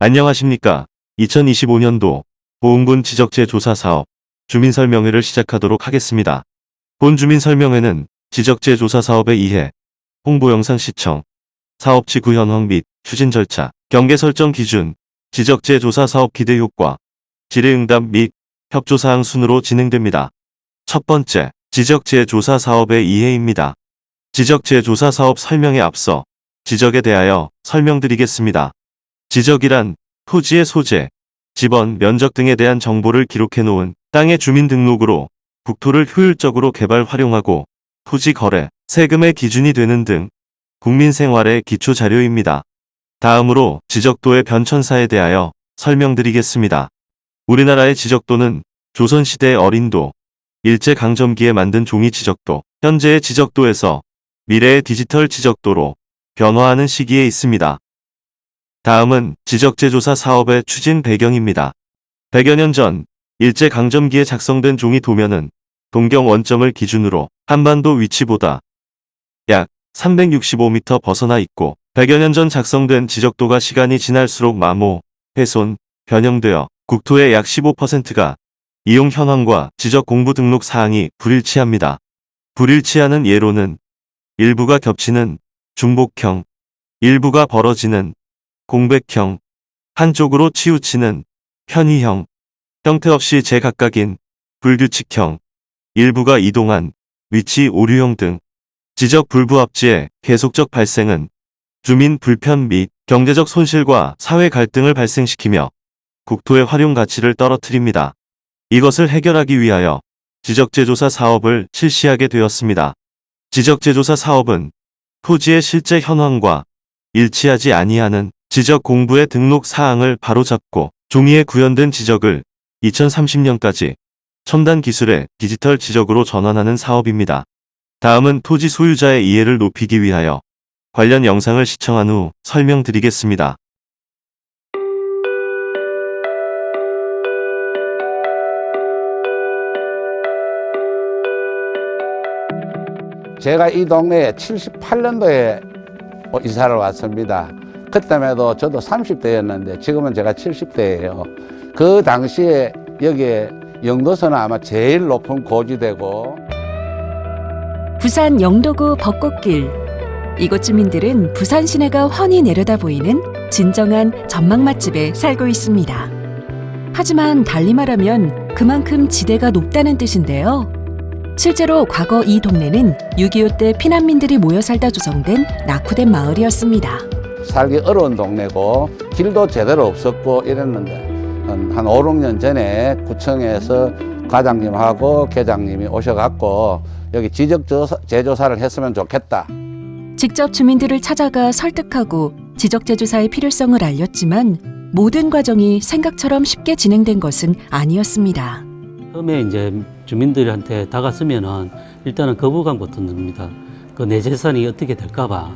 안녕하십니까. 2025년도 보은군 지적재 조사 사업 주민설명회를 시작하도록 하겠습니다. 본 주민설명회는 지적재 조사 사업에 의해 홍보 영상 시청, 사업지 구현황 및 추진 절차, 경계 설정 기준, 지적재 조사 사업 기대 효과, 질의응답 및 협조사항 순으로 진행됩니다. 첫 번째, 지적재 조사 사업의 이해입니다. 지적재 조사 사업 설명에 앞서 지적에 대하여 설명드리겠습니다. 지적이란 토지의 소재, 지번, 면적 등에 대한 정보를 기록해 놓은 땅의 주민등록으로 국토를 효율적으로 개발 활용하고 토지 거래, 세금의 기준이 되는 등 국민 생활의 기초 자료입니다. 다음으로 지적도의 변천사에 대하여 설명드리겠습니다. 우리나라의 지적도는 조선시대의 어린도, 일제강점기에 만든 종이 지적도, 현재의 지적도에서 미래의 디지털 지적도로 변화하는 시기에 있습니다. 다음은 지적재 조사 사업의 추진 배경입니다. 100여 년 전 일제강점기에 작성된 종이 도면은 동경 원점을 기준으로 한반도 위치보다 약 365m 벗어나 있고 100여 년 전 작성된 지적도가 시간이 지날수록 마모, 훼손, 변형되어 국토의 약 15%가 이용 현황과 지적 공부 등록 사항이 불일치합니다. 불일치하는 예로는 일부가 겹치는 중복형, 일부가 벌어지는 공백형, 한쪽으로 치우치는 편의형, 형태 없이 제각각인 불규칙형, 일부가 이동한 위치 오류형 등 지적 불부합지의 계속적 발생은 주민 불편 및 경제적 손실과 사회 갈등을 발생시키며 국토의 활용 가치를 떨어뜨립니다. 이것을 해결하기 위하여 지적재 조사 사업을 실시하게 되었습니다. 지적재 조사 사업은 토지의 실제 현황과 일치하지 아니하는 지적 공부의 등록 사항을 바로잡고 종이에 구현된 지적을 2030년까지 첨단 기술의 디지털 지적으로 전환하는 사업입니다. 다음은 토지 소유자의 이해를 높이기 위하여 관련 영상을 시청한 후 설명드리겠습니다. 제가 이 동네에 78년도에 이사를 왔습니다. 그때만 해도 저도 30대였는데 지금은 제가 70대예요. 그 당시에 여기에 영도서는 아마 제일 높은 고지대고 부산 영도구 벚꽃길. 이곳 주민들은 부산 시내가 훤히 내려다 보이는 진정한 전망 맛집에 살고 있습니다. 하지만 달리 말하면 그만큼 지대가 높다는 뜻인데요. 실제로 과거 이 동네는 6.25 때 피난민들이 모여 살다 조성된 낙후된 마을이었습니다. 살기 어려운 동네고 길도 제대로 없었고 이랬는데 한 5, 6년 전에 구청에서 과장님하고 계장님이 오셔갖고 여기 지적 재조사를 했으면 좋겠다. 직접 주민들을 찾아가 설득하고 지적 재조사의 필요성을 알렸지만 모든 과정이 생각처럼 쉽게 진행된 것은 아니었습니다. 처음에 이제 주민들한테 다가서면은 일단은 거부감부터 듭니다. 그 내 재산이 어떻게 될까봐,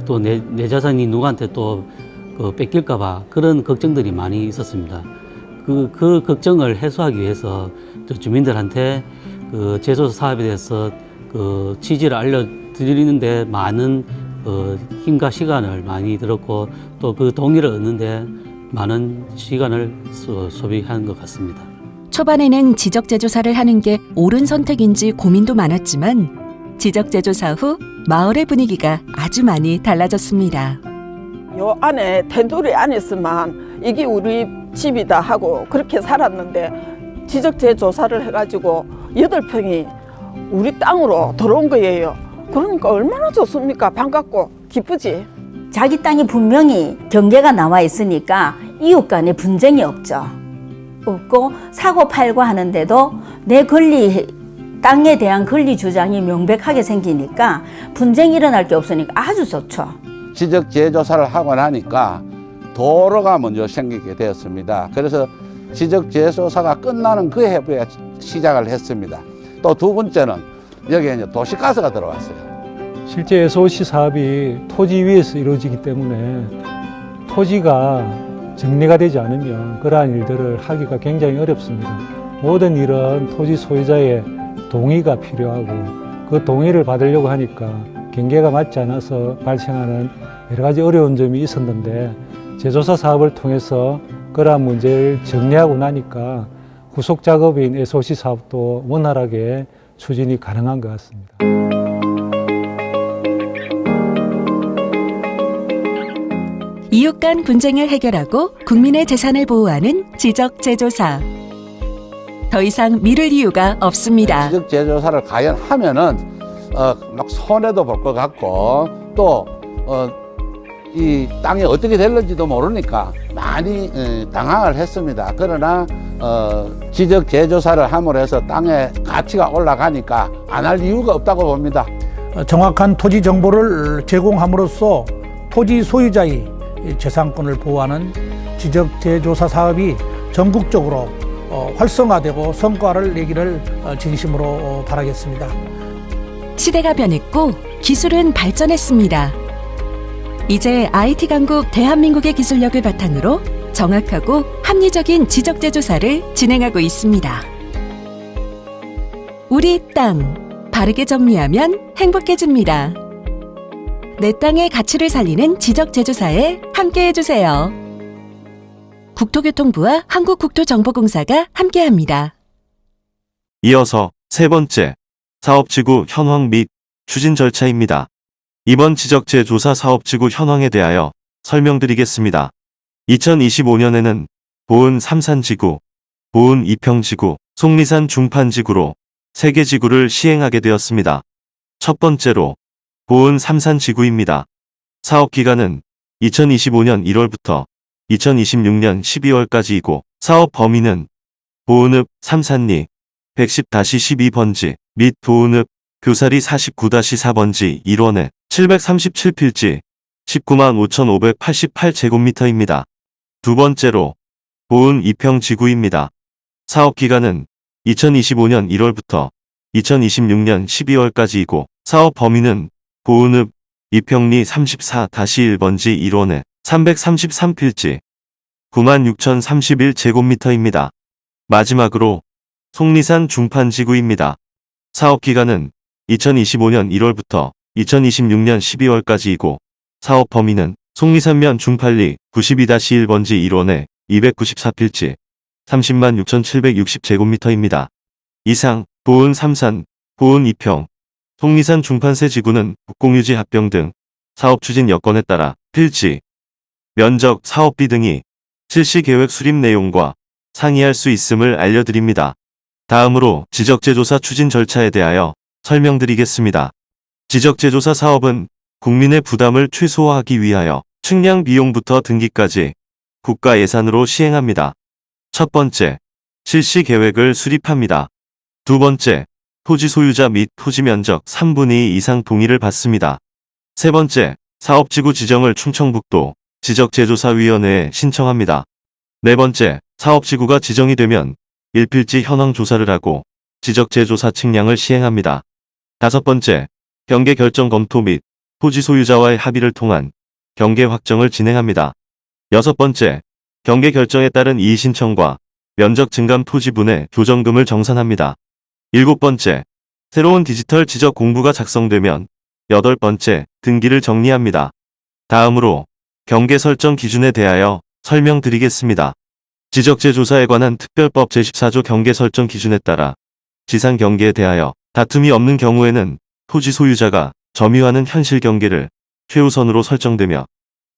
또 내 재산이 누구한테 또 뺏길까봐 그런 걱정들이 많이 있었습니다. 그 걱정을 해소하기 위해서 주민들한테 그 재조사 사업에 대해서 그 취지를 알려드리는데 많은 힘과 시간을 많이 들었고 또 그 동의를 얻는데 많은 시간을 소비한 것 같습니다. 초반에는 지적 재조사를 하는 게 옳은 선택인지 고민도 많았지만 지적 재조사 후 마을의 분위기가 아주 많이 달라졌습니다. 요 안에 테두리 안에서만 이게 우리 집이다 하고 그렇게 살았는데 지적재 조사를 해가지고 8평이 우리 땅으로 들어온 거예요. 그러니까 얼마나 좋습니까? 반갑고 기쁘지. 자기 땅이 분명히 경계가 나와 있으니까 이웃 간에 분쟁이 없고 사고 팔고 하는데도 내 권리, 땅에 대한 권리 주장이 명백하게 생기니까 분쟁이 일어날 게 없으니까 아주 좋죠. 지적 재조사를 하고 나니까 도로가 먼저 생기게 되었습니다. 그래서 지적 재조사가 끝나는 그 해부에 시작을 했습니다. 또 두 번째는 여기에 이제 도시가스가 들어왔어요. 실제 SOC 사업이 토지 위에서 이루어지기 때문에 토지가 정리가 되지 않으면 그러한 일들을 하기가 굉장히 어렵습니다. 모든 일은 토지 소유자의 동의가 필요하고 그 동의를 받으려고 하니까 경계가 맞지 않아서 발생하는 여러 가지 어려운 점이 있었는데 재조사 사업을 통해서 그러한 문제를 정리하고 나니까 후속 작업인 SOC 사업도 원활하게 추진이 가능한 것 같습니다. 이웃 간 분쟁을 해결하고 국민의 재산을 보호하는 지적재조사. 더 이상 미룰 이유가 없습니다. 지적 재조사를 과연 하면은 막 손해도 볼 것 같고 또 이 땅이 어떻게 될는지도 모르니까 많이 당황을 했습니다. 그러나 지적 재조사를 함으로 해서 땅의 가치가 올라가니까 안 할 이유가 없다고 봅니다. 정확한 토지 정보를 제공함으로써 토지 소유자의 재산권을 보호하는 지적 재조사 사업이 전국적으로 활성화되고 성과를 내기를 진심으로 바라겠습니다. 시대가 변했고 기술은 발전했습니다. 이제 IT 강국 대한민국의 기술력을 바탕으로 정확하고 합리적인 지적재조사를 진행하고 있습니다. 우리 땅, 바르게 정리하면 행복해집니다. 내 땅의 가치를 살리는 지적재조사에 함께해주세요. 국토교통부와 한국국토정보공사가 함께합니다. 이어서 세 번째, 사업지구 현황 및 추진 절차입니다. 이번 지적재조사 사업지구 현황에 대하여 설명드리겠습니다. 2025년에는 보은 삼산지구, 보은 이평지구, 속리산 중판지구로 3개 지구를 시행하게 되었습니다. 첫 번째로 보은 삼산지구입니다. 사업기간은 2025년 1월부터 2026년 12월까지이고 사업 범위는 보은읍 삼산리 110-12번지 및 보은읍 교사리 49-4번지 1원에 737필지 195,588제곱미터입니다. 두 번째로 보은 이평지구입니다. 사업기간은 2025년 1월부터 2026년 12월까지이고 사업 범위는 보은읍 이평리 34-1번지 1원에 333필지 96,031제곱미터입니다. 마지막으로 속리산 중판지구입니다. 사업기간은 2025년 1월부터 2026년 12월까지이고 사업 범위는 속리산면 중판리 92-1번지 1원에 294필지 306,760제곱미터입니다. 이상 보은 삼산, 보은 이평, 속리산 중판세 지구는 국공유지 합병 등 사업 추진 여건에 따라 필지, 면적, 사업비 등이 실시계획 수립 내용과 상이할 수 있음을 알려드립니다. 다음으로 지적재조사 추진 절차에 대하여 설명드리겠습니다. 지적재조사 사업은 국민의 부담을 최소화하기 위하여 측량 비용부터 등기까지 국가 예산으로 시행합니다. 첫 번째, 실시 계획을 수립합니다. 두 번째, 토지 소유자 및 토지 면적 3분의 2 이상 동의를 받습니다. 세 번째, 사업지구 지정을 충청북도 지적재조사위원회에 신청합니다. 네 번째, 사업지구가 지정이 되면 일필지 현황 조사를 하고 지적재조사 측량을 시행합니다. 다섯 번째, 경계 결정 검토 및 토지 소유자와의 합의를 통한 경계 확정을 진행합니다. 여섯 번째, 경계 결정에 따른 이의 신청과 면적 증감 토지 분해 조정금을 정산합니다. 일곱 번째, 새로운 디지털 지적 공부가 작성되면 여덟 번째, 등기를 정리합니다. 다음으로 경계 설정 기준에 대하여 설명드리겠습니다. 지적재조사에 관한 특별법 제14조 경계 설정 기준에 따라 지상 경계에 대하여 다툼이 없는 경우에는 토지 소유자가 점유하는 현실 경계를 최우선으로 설정되며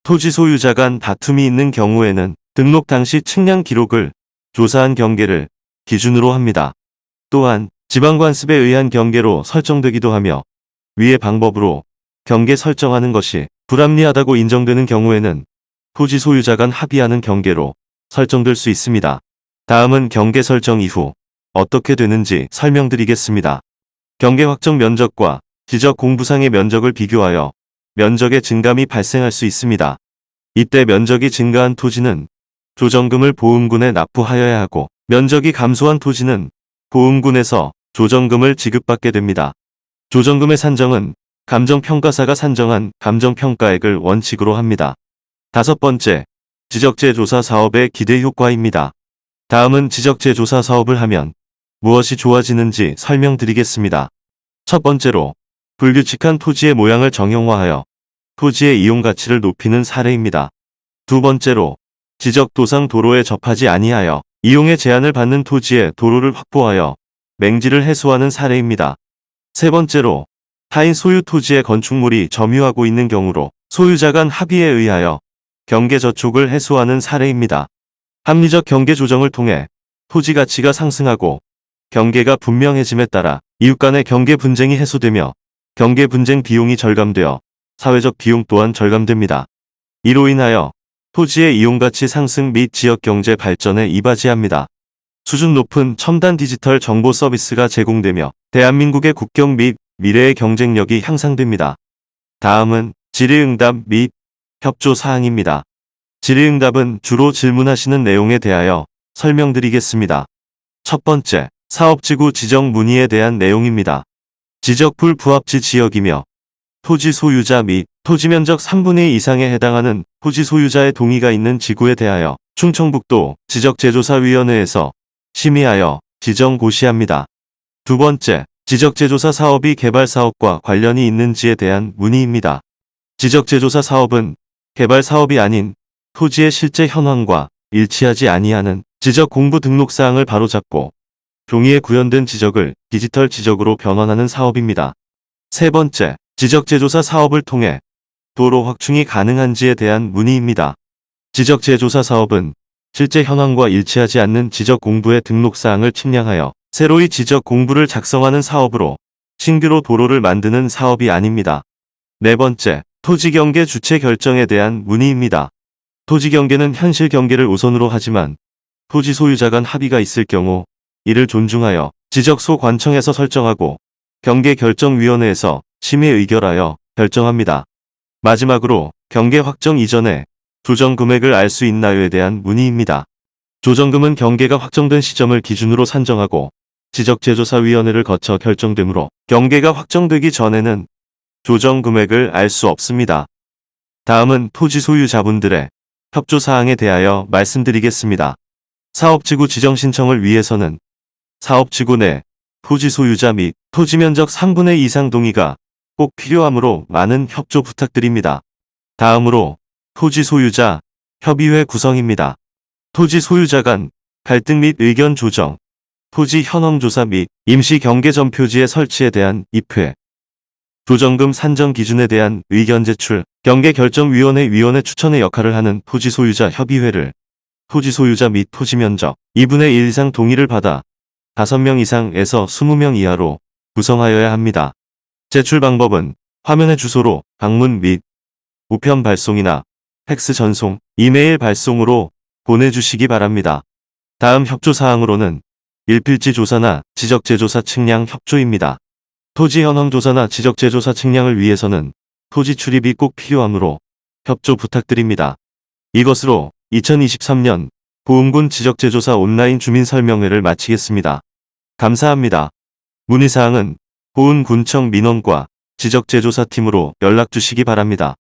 토지 소유자 간 다툼이 있는 경우에는 등록 당시 측량 기록을 조사한 경계를 기준으로 합니다. 또한 지방관습에 의한 경계로 설정되기도 하며 위의 방법으로 경계 설정하는 것이 불합리하다고 인정되는 경우에는 토지 소유자 간 합의하는 경계로 설정될 수 있습니다. 다음은 경계 설정 이후 어떻게 되는지 설명드리겠습니다. 경계 확정 면적과 지적 공부상의 면적을 비교하여 면적의 증감이 발생할 수 있습니다. 이때 면적이 증가한 토지는 조정금을 보험군에 납부하여야 하고 면적이 감소한 토지는 보험군에서 조정금을 지급받게 됩니다. 조정금의 산정은 감정평가사가 산정한 감정평가액을 원칙으로 합니다. 다섯 번째, 지적재조사 사업의 기대 효과입니다. 다음은 지적재조사 사업을 하면 무엇이 좋아지는지 설명드리겠습니다. 첫 번째로, 불규칙한 토지의 모양을 정형화하여 토지의 이용 가치를 높이는 사례입니다. 두 번째로 지적도상 도로에 접하지 아니하여 이용에 제한을 받는 토지에 도로를 확보하여 맹지를 해소하는 사례입니다. 세 번째로 타인 소유 토지에 건축물이 점유하고 있는 경우로 소유자 간 합의에 의하여 경계 저촉을 해소하는 사례입니다. 합리적 경계 조정을 통해 토지 가치가 상승하고 경계가 분명해짐에 따라 이웃 간의 경계 분쟁이 해소되며 경계 분쟁 비용이 절감되어 사회적 비용 또한 절감됩니다. 이로 인하여 토지의 이용가치 상승 및 지역 경제 발전에 이바지합니다. 수준 높은 첨단 디지털 정보 서비스가 제공되며 대한민국의 국격 및 미래의 경쟁력이 향상됩니다. 다음은 질의응답 및 협조 사항입니다. 질의응답은 주로 질문하시는 내용에 대하여 설명드리겠습니다. 첫 번째, 사업지구 지정 문의에 대한 내용입니다. 지적불 부합지 지역이며 토지 소유자 및 토지 면적 3분의 2 이상에 해당하는 토지 소유자의 동의가 있는 지구에 대하여 충청북도 지적재조사위원회에서 심의하여 지정 고시합니다. 두 번째, 지적재조사 사업이 개발 사업과 관련이 있는지에 대한 문의입니다. 지적재조사 사업은 개발 사업이 아닌 토지의 실제 현황과 일치하지 아니하는 지적 공부 등록 사항을 바로잡고 종이에 구현된 지적을 디지털 지적으로 변환하는 사업입니다. 세 번째, 지적재조사 사업을 통해 도로 확충이 가능한지에 대한 문의입니다. 지적재조사 사업은 실제 현황과 일치하지 않는 지적 공부의 등록 사항을 측량하여 새로이 지적 공부를 작성하는 사업으로 신규로 도로를 만드는 사업이 아닙니다. 네 번째, 토지 경계 주체 결정에 대한 문의입니다. 토지 경계는 현실 경계를 우선으로 하지만 토지 소유자 간 합의가 있을 경우 이를 존중하여 지적소 관청에서 설정하고 경계결정위원회에서 심의 의결하여 결정합니다. 마지막으로 경계 확정 이전에 조정 금액을 알 수 있나요에 대한 문의입니다. 조정금은 경계가 확정된 시점을 기준으로 산정하고 지적재조사위원회를 거쳐 결정되므로 경계가 확정되기 전에는 조정 금액을 알 수 없습니다. 다음은 토지 소유자분들의 협조사항에 대하여 말씀드리겠습니다. 사업지구 지정 신청을 위해서는 사업지구 내 토지 소유자 및 토지 면적 3분의 2 이상 동의가 꼭 필요하므로 많은 협조 부탁드립니다. 다음으로 토지 소유자 협의회 구성입니다. 토지 소유자 간 갈등 및 의견 조정, 토지 현황 조사 및 임시 경계 전표지의 설치에 대한 입회, 조정금 산정 기준에 대한 의견 제출, 경계결정위원회 위원회 추천의 역할을 하는 토지 소유자 협의회를 토지 소유자 및 토지 면적 2분의 1 이상 동의를 받아 5명 이상에서 20명 이하로 구성하여야 합니다. 제출 방법은 화면의 주소로 방문 및 우편 발송이나 팩스 전송, 이메일 발송으로 보내주시기 바랍니다. 다음 협조사항으로는 일필지 조사나 지적재조사 측량 협조입니다. 토지 현황 조사나 지적재조사 측량을 위해서는 토지 출입이 꼭 필요하므로 협조 부탁드립니다. 이것으로 2023년 보은군 지적재조사 온라인 주민설명회를 마치겠습니다. 감사합니다. 문의사항은 보은군청 민원과 지적재조사팀으로 연락 주시기 바랍니다.